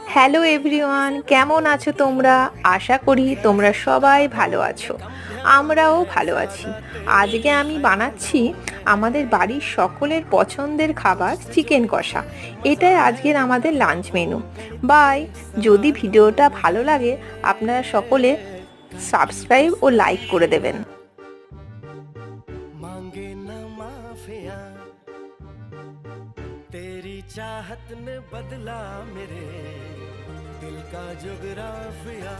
Hello everyone, কেমন আছো তোমরা? আশা করি তোমরা সবাই ভালো আছো। আমরাও ভালো আছি। আজকে আমি বানাচ্ছি আমাদের বাড়ির সকলের পছন্দের খাবার চিকেন কষা। এটাই আজকের আমাদের লাঞ্চ মেনু। বাই। যদি ভিডিওটা ভালো লাগে আপনারা সকলে সাবস্ক্রাইব ও লাইক করে দেবেন। मांगे न माफिया तेरी चाहत ने बदला मेरे दिल का जुगराफिया।